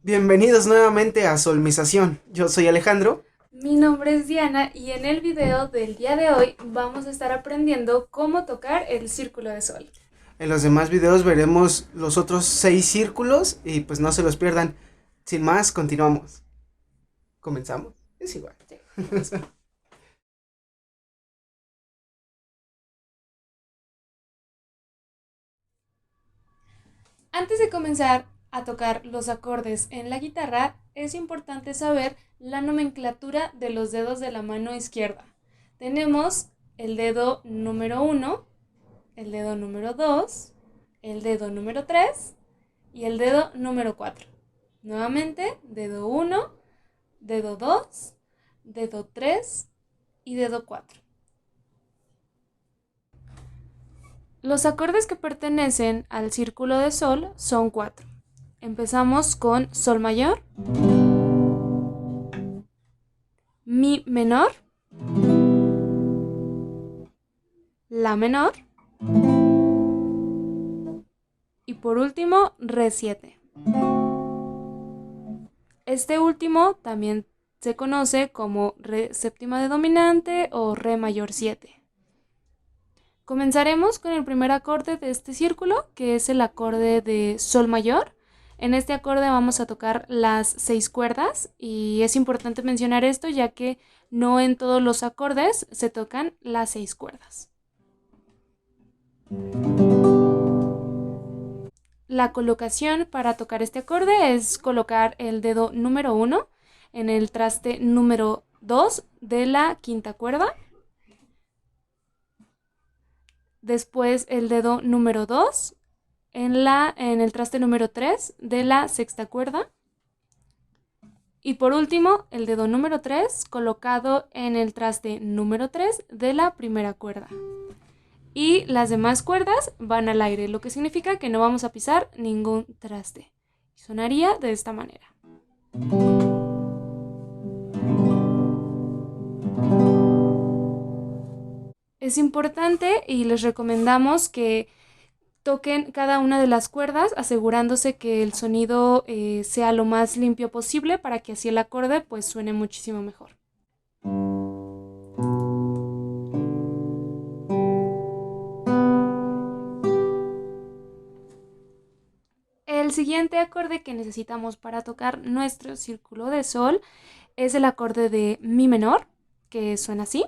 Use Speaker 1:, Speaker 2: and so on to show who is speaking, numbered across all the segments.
Speaker 1: Bienvenidos nuevamente a Solmización. Yo soy Alejandro.
Speaker 2: Mi nombre es Diana y en el video del día de hoy vamos a estar aprendiendo cómo tocar el círculo de sol.
Speaker 1: En los demás videos veremos los otros 6 círculos y pues no se los pierdan. Sin más, continuamos. ¿Comenzamos? Es igual.
Speaker 2: Sí. Antes de comenzar a tocar los acordes en la guitarra, es importante saber la nomenclatura de los dedos de la mano izquierda. Tenemos el dedo número 1, el dedo número 2, el dedo número 3 y el dedo número 4. Nuevamente, dedo 1, dedo 2, dedo 3 y dedo 4. Los acordes que pertenecen al círculo de sol son 4. Empezamos con sol mayor, mi menor, la menor y por último re 7. Este último también se conoce como re séptima de dominante o re mayor 7. Comenzaremos con el primer acorde de este círculo, que es el acorde de sol mayor. En este acorde vamos a tocar las 6 cuerdas y es importante mencionar esto ya que no en todos los acordes se tocan las 6 cuerdas. La colocación para tocar este acorde es colocar el dedo número 1 en el traste número 2 de la quinta cuerda. Después el dedo número 2 en el traste número 3 de la sexta cuerda. Y por último, el dedo número 3 colocado en el traste número 3 de la primera cuerda. Y las demás cuerdas van al aire, lo que significa que no vamos a pisar ningún traste. Sonaría de esta manera. Es importante y les recomendamos que toquen cada una de las cuerdas asegurándose que el sonido sea lo más limpio posible para que así el acorde pues suene muchísimo mejor. El siguiente acorde que necesitamos para tocar nuestro círculo de sol es el acorde de mi menor, que suena así.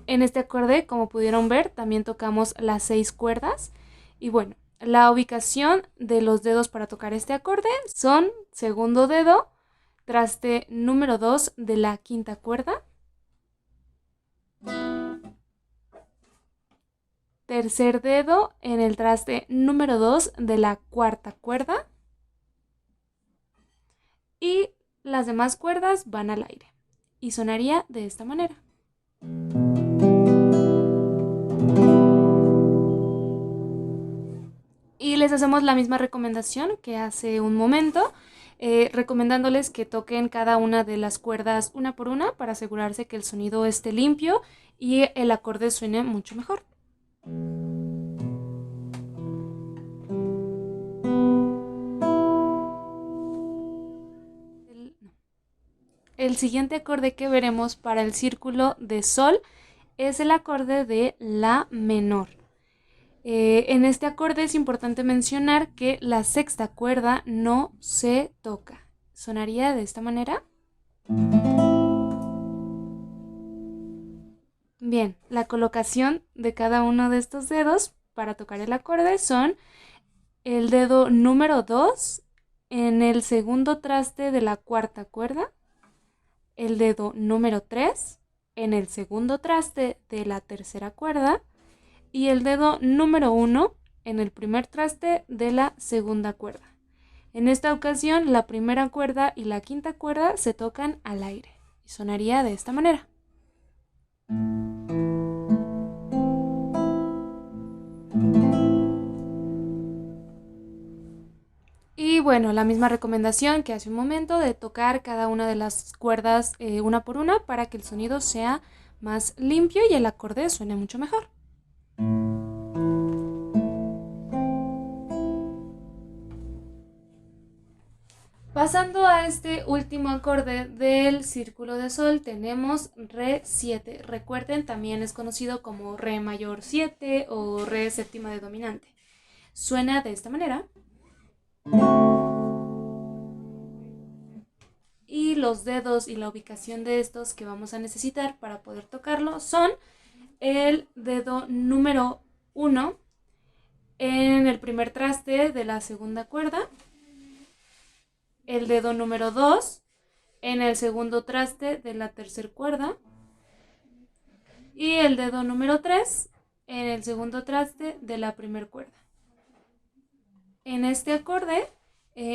Speaker 2: En este acorde, como pudieron ver, también tocamos las 6 cuerdas. Y bueno, la ubicación de los dedos para tocar este acorde son segundo dedo, traste número 2 de la quinta cuerda, tercer dedo en el traste número 2 de la cuarta cuerda y las demás cuerdas van al aire. Y sonaría de esta manera. Y les hacemos la misma recomendación que hace un momento, recomendándoles que toquen cada una de las cuerdas una por una para asegurarse que el sonido esté limpio y el acorde suene mucho mejor. El siguiente acorde que veremos para el círculo de sol es el acorde de la menor. En este acorde es importante mencionar que la sexta cuerda no se toca. Sonaría de esta manera. Bien, la colocación de cada uno de estos dedos para tocar el acorde son el dedo número 2 en el segundo traste de la cuarta cuerda, el dedo número 3 en el segundo traste de la tercera cuerda y el dedo número 1 en el primer traste de la segunda cuerda. En esta ocasión, la primera cuerda y la quinta cuerda se tocan al aire y sonaría de esta manera. Y bueno, la misma recomendación que hace un momento de tocar cada una de las cuerdas una por una para que el sonido sea más limpio y el acorde suene mucho mejor. Pasando a este último acorde del círculo de sol, tenemos Re 7. Recuerden, también es conocido como Re mayor 7 o Re séptima de dominante. Suena de esta manera. Y los dedos y la ubicación de estos que vamos a necesitar para poder tocarlo son el dedo número 1 en el primer traste de la segunda cuerda, el dedo número 2 en el segundo traste de la tercera cuerda y el dedo número 3 en el segundo traste de la primera cuerda. En este acorde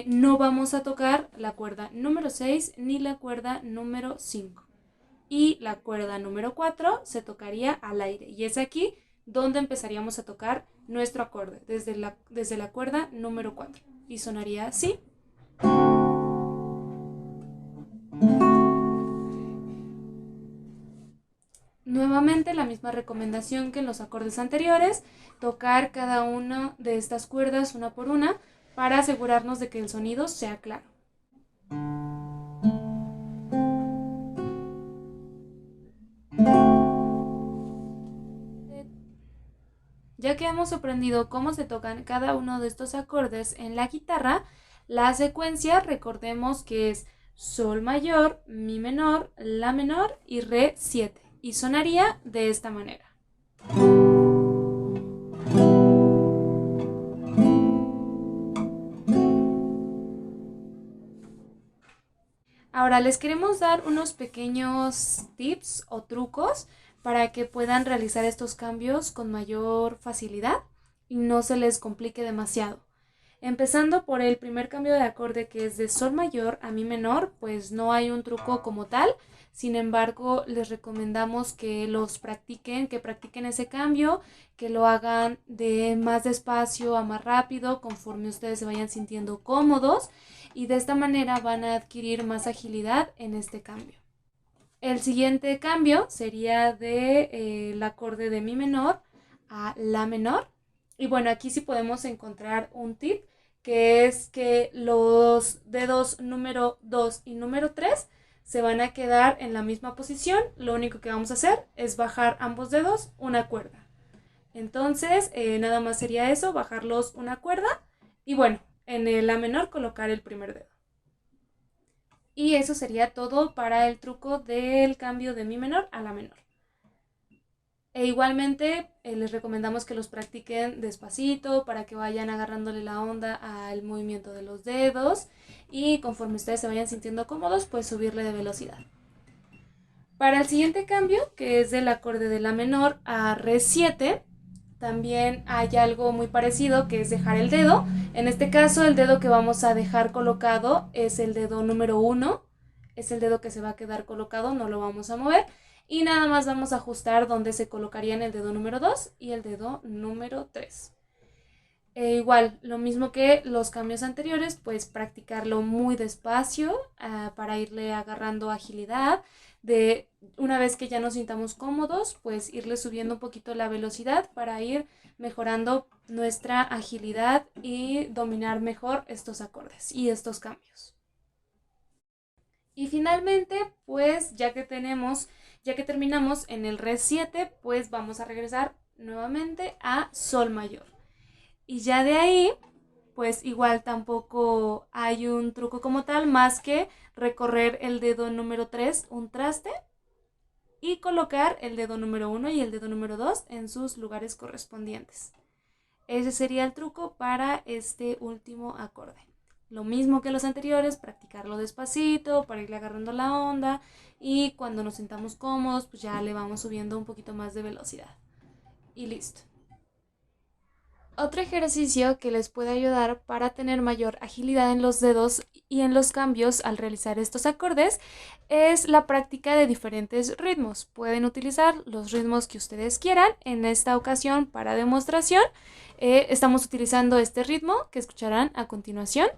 Speaker 2: no vamos a tocar la cuerda número 6 ni la cuerda número 5. Y la cuerda número 4 se tocaría al aire. Y es aquí donde empezaríamos a tocar nuestro acorde, desde la cuerda número 4. Y sonaría así. Nuevamente la misma recomendación que en los acordes anteriores, tocar cada una de estas cuerdas una por una para asegurarnos de que el sonido sea claro. Ya que hemos aprendido cómo se tocan cada uno de estos acordes en la guitarra, la secuencia recordemos que es Sol mayor, Mi menor, La menor y Re 7. Y sonaría de esta manera. Ahora les queremos dar unos pequeños tips o trucos para que puedan realizar estos cambios con mayor facilidad y no se les complique demasiado. Empezando por el primer cambio de acorde, que es de Sol mayor a Mi menor, pues no hay un truco como tal. Sin embargo, les recomendamos que que practiquen ese cambio, que lo hagan de más despacio a más rápido conforme ustedes se vayan sintiendo cómodos, y de esta manera van a adquirir más agilidad en este cambio. El siguiente cambio sería del acorde de Mi menor a La menor. Y bueno, aquí sí podemos encontrar un tip, que es que los dedos número 2 y número 3 se van a quedar en la misma posición. Lo único que vamos a hacer es bajar ambos dedos una cuerda. Entonces, nada más sería eso, bajarlos una cuerda y bueno, en el La menor colocar el primer dedo. Y eso sería todo para el truco del cambio de Mi menor a La menor. E igualmente les recomendamos que los practiquen despacito para que vayan agarrándole la onda al movimiento de los dedos y conforme ustedes se vayan sintiendo cómodos, pues subirle de velocidad. Para el siguiente cambio, que es del acorde de La menor a Re 7, también hay algo muy parecido, que es dejar el dedo. En este caso, el dedo que vamos a dejar colocado es el dedo número 1, es el dedo que se va a quedar colocado, no lo vamos a mover. Y nada más vamos a ajustar donde se colocarían el dedo número 2 y el dedo número 3. Igual, lo mismo que los cambios anteriores, pues practicarlo muy despacio para irle agarrando agilidad. Una vez que ya nos sintamos cómodos, pues irle subiendo un poquito la velocidad para ir mejorando nuestra agilidad y dominar mejor estos acordes y estos cambios. Y finalmente, pues ya que terminamos en el Re 7, pues vamos a regresar nuevamente a Sol mayor. Y ya de ahí, pues igual tampoco hay un truco como tal, más que recorrer el dedo número 3 un traste y colocar el dedo número 1 y el dedo número 2 en sus lugares correspondientes. Ese sería el truco para este último acorde. Lo mismo que los anteriores, practicarlo despacito para irle agarrando la onda y cuando nos sintamos cómodos, pues ya le vamos subiendo un poquito más de velocidad. Y listo. Otro ejercicio que les puede ayudar para tener mayor agilidad en los dedos y en los cambios al realizar estos acordes es la práctica de diferentes ritmos. Pueden utilizar los ritmos que ustedes quieran. En esta ocasión, para demostración, estamos utilizando este ritmo que escucharán a continuación.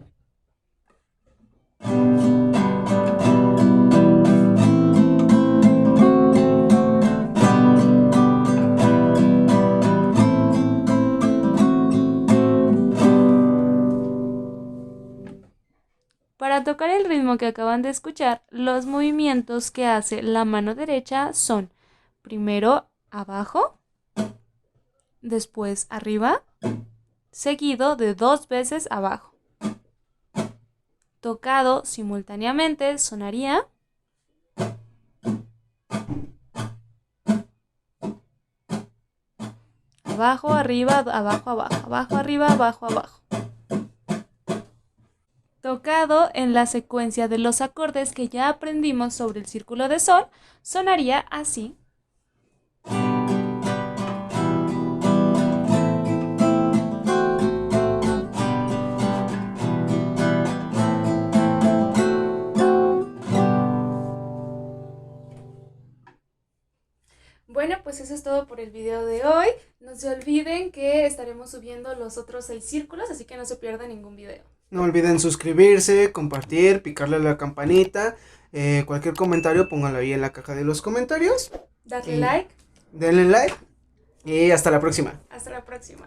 Speaker 2: Para tocar el ritmo que acaban de escuchar, los movimientos que hace la mano derecha son primero abajo, después arriba, seguido de 2 veces abajo. Tocado simultáneamente sonaría abajo, arriba, abajo, abajo, abajo, arriba, abajo, abajo. Tocado en la secuencia de los acordes que ya aprendimos sobre el círculo de sol, sonaría así. Bueno, pues eso es todo por el video de hoy. No se olviden que estaremos subiendo los otros 6 círculos, así que no se pierdan ningún video.
Speaker 1: No olviden suscribirse, compartir, picarle a la campanita. Cualquier comentario, pónganlo ahí en la caja de los comentarios.
Speaker 2: Darle like.
Speaker 1: Denle like. Y hasta la próxima.
Speaker 2: Hasta la próxima.